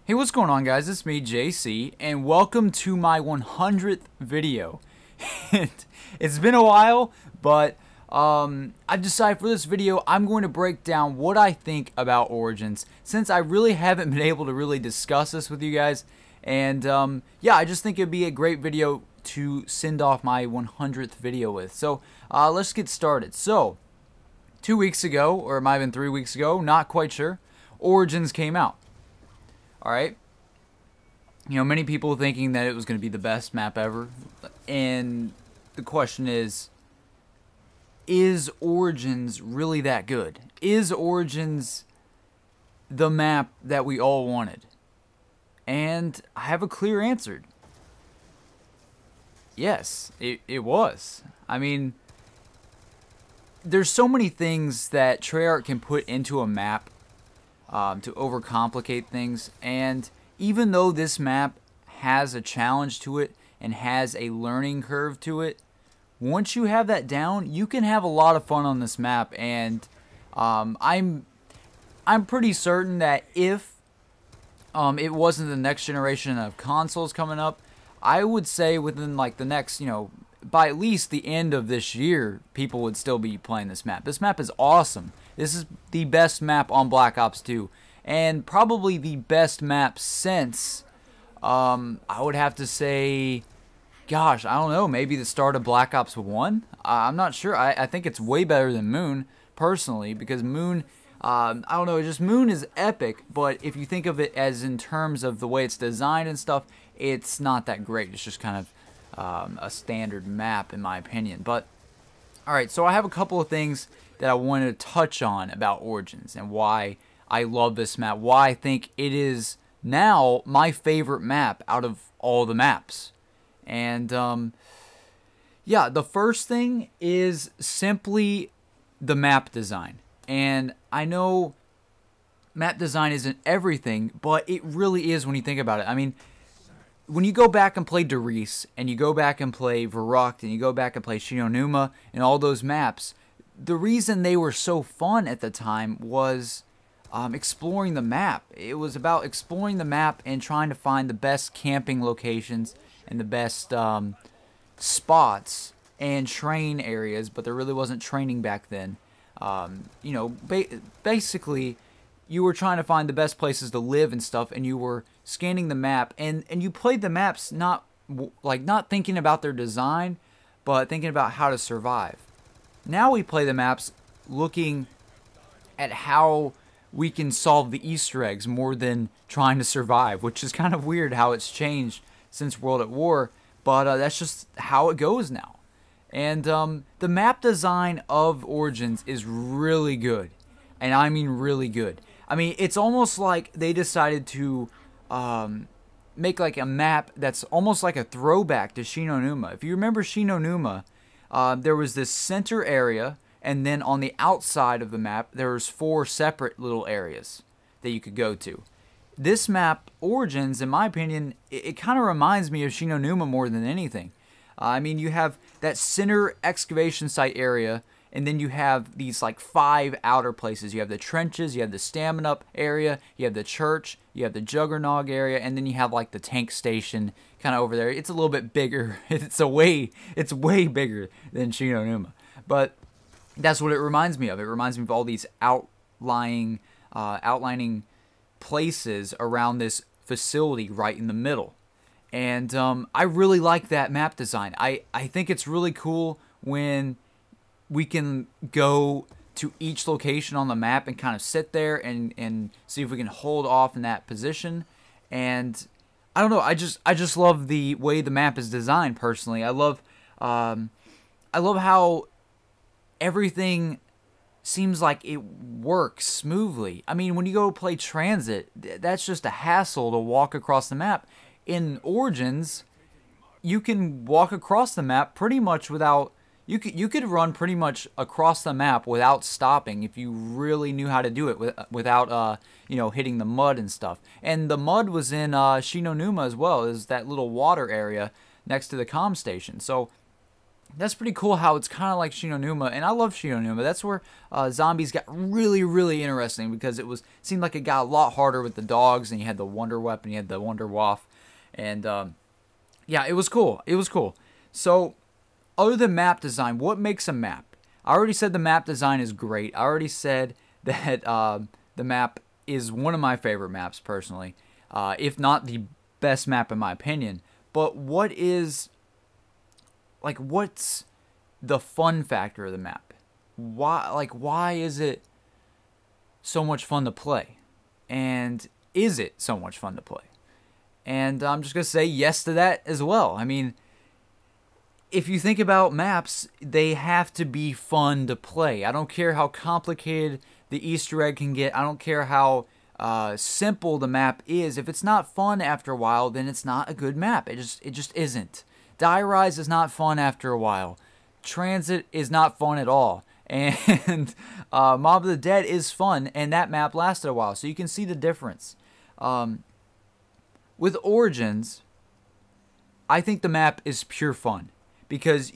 Hey, what's going on, guys? It's me, JC, and welcome to my 100th video. It's been a while, but I've decided for this video I'm going to break down what I think about Origins, since I really haven't been able to really discuss this with you guys. And yeah, I just think it'd be a great video to send off my 100th video with. So let's get started. So 2 weeks ago, or it might have been 3 weeks ago, not quite sure, Origins came out. Alright, you know, many people thinking that it was going to be the best map ever, and the question is Origins really that good? Is Origins the map that we all wanted? And I have a clear answer. Yes, it was. I mean, there's so many things that Treyarch can put into a map to overcomplicate things, and even though this map has a challenge to it and has a learning curve to it, once you have that down, you can have a lot of fun on this map. And I'm pretty certain that if it wasn't the next generation of consoles coming up, I would say within like the next, you know, by at least the end of this year, people would still be playing this map. This map is awesome. This is the best map on Black Ops 2, and probably the best map since, I would have to say, gosh, I don't know, maybe the start of Black Ops 1? I'm not sure. I think it's way better than Moon, personally, because Moon, I don't know, just Moon is epic, but if you think of it as in terms of the way it's designed and stuff, it's not that great. It's just kind of a standard map, in my opinion. But alright, so I have a couple of things that I wanted to touch on about Origins and why I love this map, why I think it is now my favorite map out of all the maps. And yeah, the first thing is simply the map design. And I know map design isn't everything, but it really is when you think about it. I mean, when you go back and play Darius, and you go back and play Verrucht, and you go back and play Shinonuma, and all those maps, the reason they were so fun at the time was exploring the map. It was about exploring the map and trying to find the best camping locations and the best spots and train areas, but there really wasn't training back then. You know, basically, you were trying to find the best places to live and stuff, and you were scanning the map, and you played the maps not thinking about their design, but thinking about how to survive. Now we play the maps looking at how we can solve the Easter eggs more than trying to survive, which is kind of weird how it's changed since World at War, but that's just how it goes now. And the map design of Origins is really good, and I mean really good. I mean, it's almost like they decided to make like a map that's almost like a throwback to Shinonuma. If you remember Shinonuma, there was this center area, and then on the outside of the map, there was 4 separate little areas that you could go to. This map, Origins, in my opinion, it kind of reminds me of Shinonuma more than anything. I mean, you have that center excavation site area, and then you have these like 5 outer places. You have the trenches, you have the stamina up area, you have the church, you have the Juggernog area, and then you have like the tank station kind of over there. It's a little bit bigger. It's way bigger than Shinonuma. But that's what it reminds me of. It reminds me of all these outlining places around this facility right in the middle. And I really like that map design. I think it's really cool when we can go to each location on the map and kind of sit there and see if we can hold off in that position. And I don't know, I just love the way the map is designed personally. I love how everything seems like it works smoothly. I mean, when you go play Transit, that's just a hassle to walk across the map. In Origins, you can walk across the map pretty much without... You could run pretty much across the map without stopping if you really knew how to do it without you know, hitting the mud and stuff. And the mud was in Shinonuma as well, is that little water area next to the comm station. So that's pretty cool how it's kind of like Shinonuma, and I love Shinonuma. That's where zombies got really, really interesting because seemed like it got a lot harder with the dogs, and you had the Wonder Weapon, you had the Wonder Waff, and yeah, it was cool. It was cool. So, other than map design, what makes a map? I already said the map design is great. I already said that the map is one of my favorite maps personally, if not the best map in my opinion. But what's the fun factor of the map? Why is it so much fun to play? And is it so much fun to play? And I'm just going to say yes to that as well. I mean, if you think about maps, they have to be fun to play. I don't care how complicated the Easter egg can get. I don't care how simple the map is. If it's not fun after a while, then it's not a good map. It just isn't. Die Rise is not fun after a while. Transit is not fun at all. And Mob of the Dead is fun, and that map lasted a while. So you can see the difference. With Origins, I think the map is pure fun. Because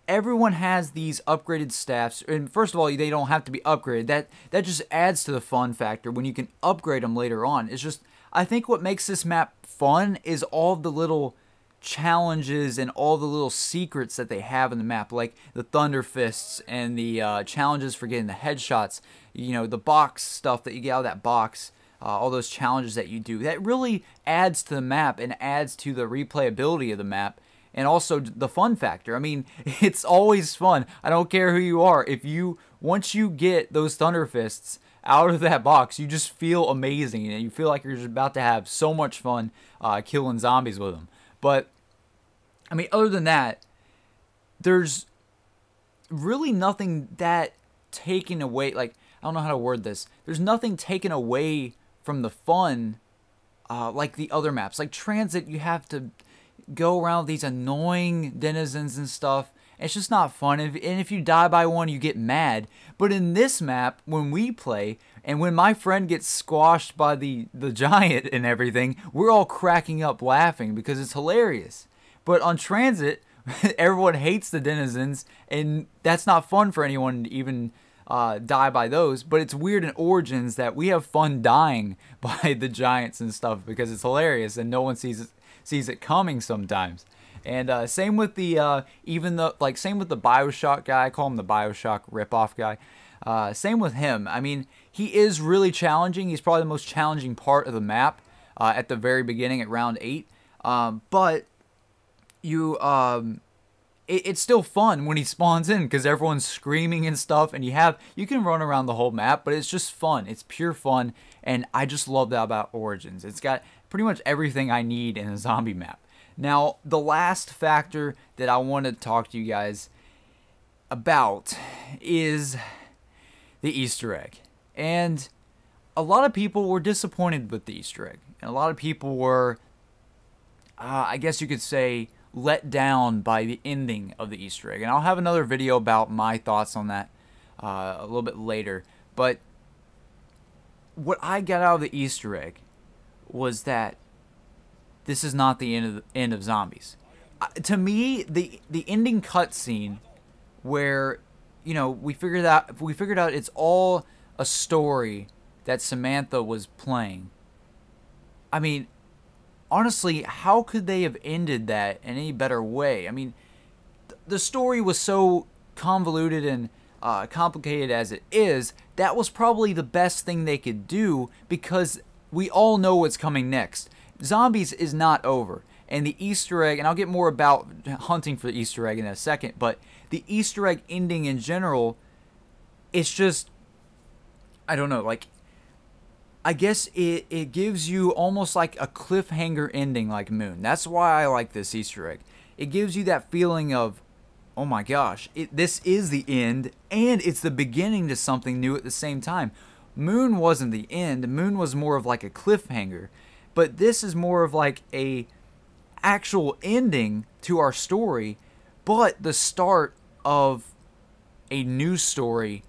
everyone has these upgraded staffs, and first of all, they don't have to be upgraded. That just adds to the fun factor when you can upgrade them later on. It's just, I think what makes this map fun is all the little challenges and all the little secrets that they have in the map, like the Thunder Fists and the challenges for getting the headshots, the box stuff that you get out of that box, all those challenges that you do. That really adds to the map and adds to the replayability of the map. And also the fun factor. I mean, it's always fun. I don't care who you are. Once you get those Thunder Fists out of that box, you just feel amazing. And you feel like you're just about to have so much fun killing zombies with them. But, I mean, other than that, there's really nothing that taken away. Like, I don't know how to word this. There's nothing taken away from the fun like the other maps. Like Transit, you have to go around with these annoying denizens and stuff. It's just not fun. And if you die by one, you get mad. But in this map, when we play, and when my friend gets squashed by the giant and everything, we're all cracking up laughing because it's hilarious. But on Transit, everyone hates the denizens, and that's not fun for anyone to even die by those. But it's weird in Origins that we have fun dying by the giants and stuff because it's hilarious and no one sees it coming sometimes. And same with the same with the BioShock guy. I call him the BioShock ripoff guy. Same with him. I mean, he is really challenging. He's probably the most challenging part of the map at the very beginning at round 8. But it's still fun when he spawns in because everyone's screaming and stuff, and you can run around the whole map, but it's just fun. It's pure fun, and I just love that about Origins. It's got pretty much everything I need in a zombie map. Now, the last factor that I want to talk to you guys about is the Easter egg. And a lot of people were disappointed with the Easter egg. And a lot of people were, I guess you could say, let down by the ending of the Easter egg. And I'll have another video about my thoughts on that a little bit later. But what I got out of the Easter egg was that this is not the end of zombies. To me, the ending cutscene where we figured out it's all a story that Samantha was playing. I mean, honestly, how could they have ended that in any better way? I mean, the story was so convoluted and complicated as it is. That was probably the best thing they could do because we all know what's coming next. Zombies is not over. And the Easter egg, and I'll get more about hunting for the Easter egg in a second, but the Easter egg ending in general, it's just, I don't know, like, I guess it gives you almost like a cliffhanger ending like Moon. That's why I like this Easter egg. It gives you that feeling of, oh my gosh, this is the end, and it's the beginning to something new at the same time. Moon wasn't the end. Moon was more of like a cliffhanger. But this is more of like a actual ending to our story, but the start of a new story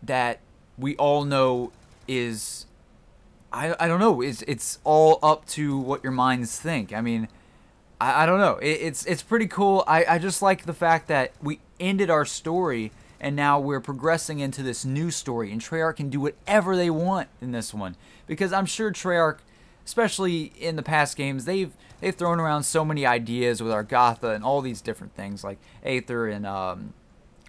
that we all know is, I don't know, it's all up to what your minds think. I mean, I don't know. It's pretty cool. I just like the fact that we ended our story and now we're progressing into this new story, and Treyarch can do whatever they want in this one, because I'm sure Treyarch, especially in the past games, they've thrown around so many ideas with Argatha and all these different things like Aether and I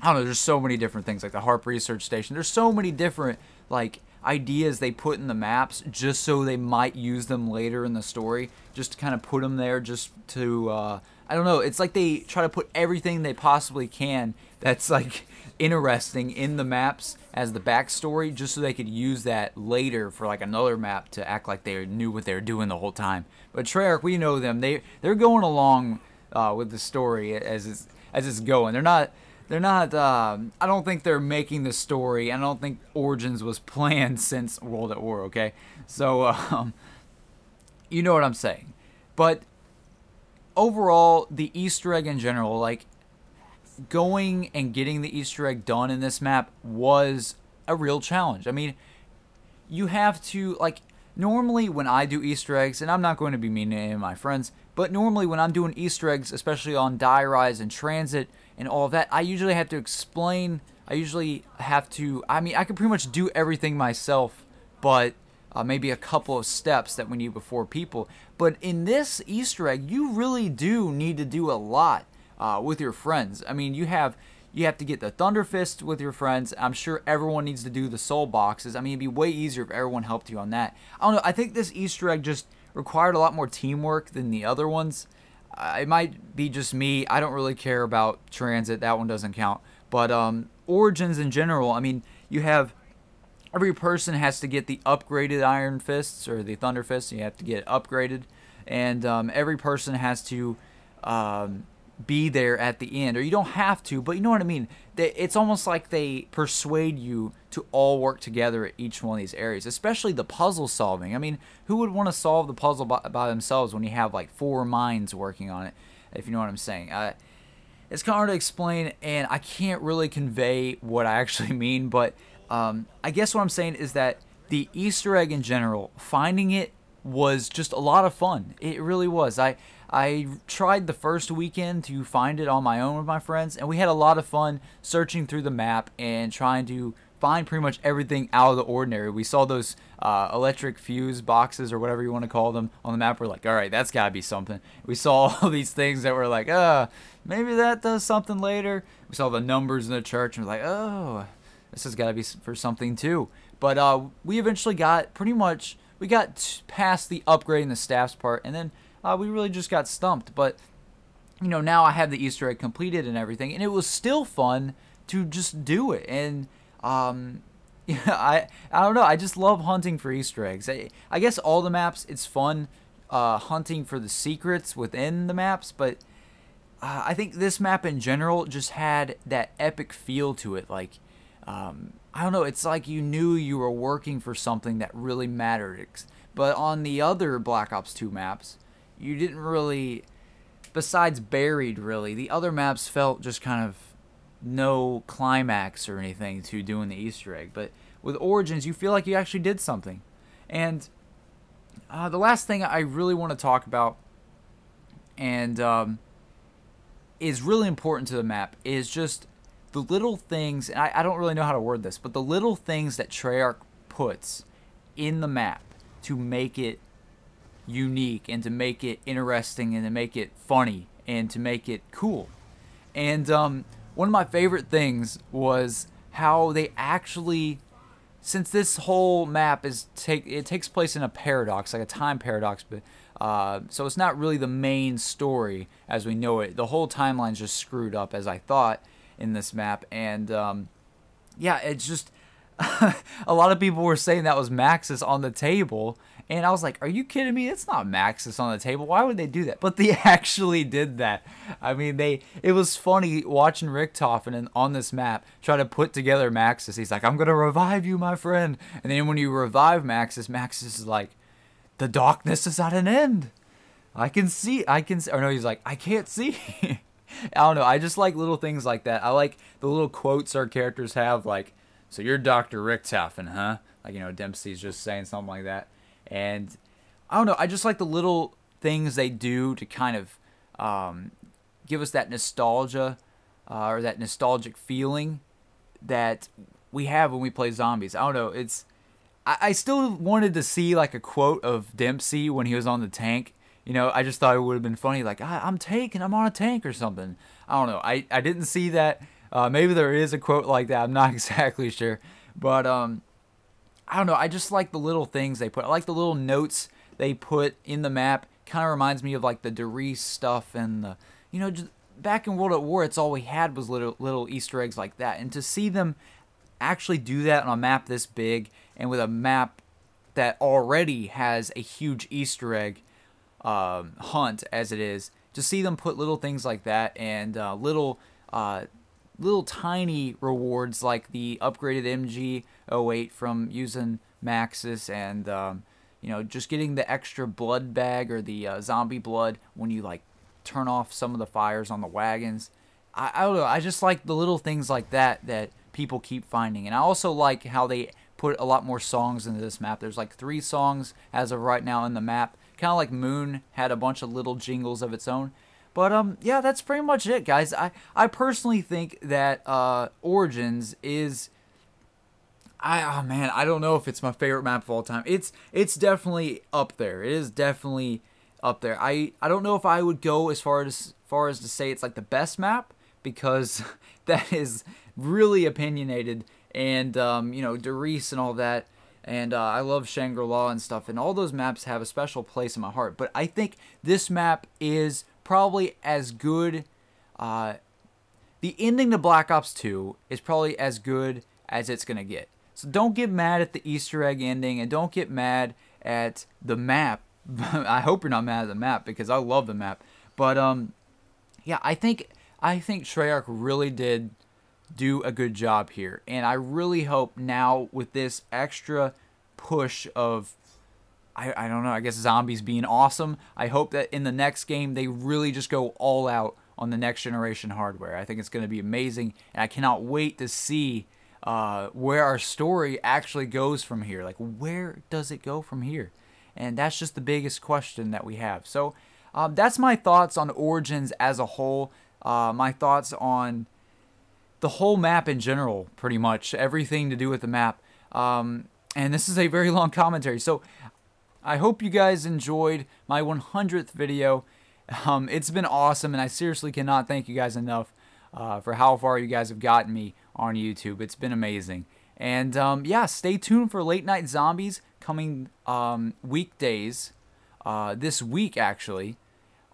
don't know. There's so many different things like the Harp Research Station. There's so many different like ideas they put in the maps just so they might use them later in the story, just to kind of put them there just to I don't know. It's like they try to put everything they possibly can that's like interesting in the maps as the backstory, just so they could use that later for like another map to act like they knew what they were doing the whole time. But Treyarch, we know them. They're going along with the story as it's going. They're not. I don't think they're making the story. I don't think Origins was planned since World at War. Okay, so you know what I'm saying. But overall, the Easter egg in general, like, going and getting the Easter egg done in this map was a real challenge. I mean, you have to, like, normally when I do Easter eggs, and I'm not going to be mean to any of my friends, but normally when I'm doing Easter eggs, especially on Die Rise and Transit and all of that, I usually have to explain, I mean, I can pretty much do everything myself, but maybe a couple of steps that we need before people. But in this Easter egg, you really do need to do a lot with your friends. I mean, you have to get the Thunder Fist with your friends. I'm sure everyone needs to do the soul boxes. I mean, it'd be way easier if everyone helped you on that. I don't know. I think this Easter egg just required a lot more teamwork than the other ones. It might be just me. I don't really care about Transit. That one doesn't count. But Origins in general, I mean, you have every person has to get the upgraded Iron Fists or the Thunder Fists. You have to get it upgraded. And every person has to be there at the end, or you don't have to, but you know what I mean. It's almost like they persuade you to all work together at each one of these areas, especially the puzzle solving. I mean, who would want to solve the puzzle by themselves when you have like 4 minds working on it, if you know what I'm saying? It's kind of hard to explain, and I can't really convey what I actually mean, but I guess what I'm saying is that the Easter egg in general, finding it was just a lot of fun. It really was. I tried the first weekend to find it on my own with my friends, and we had a lot of fun searching through the map and trying to find pretty much everything out of the ordinary. We saw those electric fuse boxes or whatever you want to call them on the map. We're like, all right, that's got to be something. We saw all these things that were like, maybe that does something later. We saw the numbers in the church, and we're like, oh, this has got to be for something too. But we eventually got we got past the upgrading the staffs part, and then we really just got stumped. But, you know, now I have the Easter egg completed and everything, and it was still fun to just do it. And yeah, I don't know. I just love hunting for Easter eggs. I guess all the maps, it's fun hunting for the secrets within the maps, but I think this map in general just had that epic feel to it. Like, I don't know, it's like you knew you were working for something that really mattered. But on the other Black Ops 2 maps, you didn't really, besides Buried really, the other maps felt just kind of no climax or anything to doing the Easter egg. But with Origins, you feel like you actually did something. And the last thing I really want to talk about, and is really important to the map, is just the little things, and I don't really know how to word this, but the little things that Treyarch puts in the map to make it unique and to make it interesting and to make it funny and to make it cool. And one of my favorite things was how they actually, since this whole map it takes place in a paradox, like a time paradox, but so it's not really the main story as we know it. The whole timeline's just screwed up as I thought in this map, and yeah, it's just a lot of people were saying that was Maxis on the table, and I was like, are you kidding me? It's not Maxis on the table. Why would they do that? But they actually did that. I mean, it was funny watching Richtofen on this map try to put together Maxis. He's like, I'm gonna revive you, my friend, and then when you revive Maxis, Maxis is like, the darkness is at an end. I can see, or no, he's like, I can't see. I don't know. I just like little things like that. I like the little quotes our characters have, like, so you're Dr. Richtofen, huh? Like, you know, Dempsey's just saying something like that. And I don't know. I just like the little things they do to kind of give us that nostalgia or that nostalgic feeling that we have when we play zombies. I don't know. I still wanted to see like a quote of Dempsey when he was on the tank. You know, I just thought it would have been funny, like, I'm on a tank or something. I don't know. I didn't see that. Maybe there is a quote like that. I'm not exactly sure. But, I don't know. I just like the little things they put. I like the little notes they put in the map. Kind of reminds me of, like, the Derice stuff and the, you know, just back in World at War, it's all we had was little Easter eggs like that. And to see them actually do that on a map this big and with a map that already has a huge Easter egg hunt as it is, to see them put little things like that and little tiny rewards like the upgraded MG08 from using Maxis and you know, just getting the extra blood bag or the zombie blood when you like turn off some of the fires on the wagons. I don't know, I just like the little things like that that people keep finding. And I also like how they put a lot more songs into this map. There's like 3 songs as of right now in the map. Kind of like Moon had a bunch of little jingles of its own. But yeah, that's pretty much it, guys. I personally think that Origins is, oh man, I don't know if it's my favorite map of all time. It's definitely up there. It is definitely up there. I don't know if I would go as far as to say it's like the best map, because that is really opinionated, and you know, Derice and all that. And I love Shangri-La and stuff, and all those maps have a special place in my heart. But I think this map is probably as good. The ending to Black Ops 2 is probably as good as it's going to get. So don't get mad at the Easter egg ending, and don't get mad at the map. I hope you're not mad at the map, because I love the map. But yeah, I think Treyarch really did do a good job here, and I really hope now with this extra push of I don't know, I guess zombies being awesome, I hope that in the next game they really just go all out on the next generation hardware. I think it's going to be amazing, and I cannot wait to see where our story actually goes from here. Like, where does it go from here? And that's just the biggest question that we have. So that's my thoughts on Origins as a whole, my thoughts on the whole map in general, pretty much everything to do with the map. And this is a very long commentary, so I hope you guys enjoyed my 100th video. It's been awesome, and I seriously cannot thank you guys enough for how far you guys have gotten me on YouTube. It's been amazing. And yeah, stay tuned for Late Night Zombies coming weekdays this week, actually,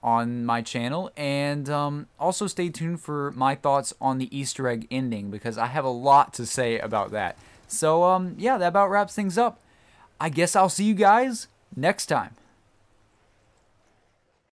on my channel. And also stay tuned for my thoughts on the Easter egg ending, because I have a lot to say about that. So yeah, that about wraps things up. I guess I'll see you guys next time.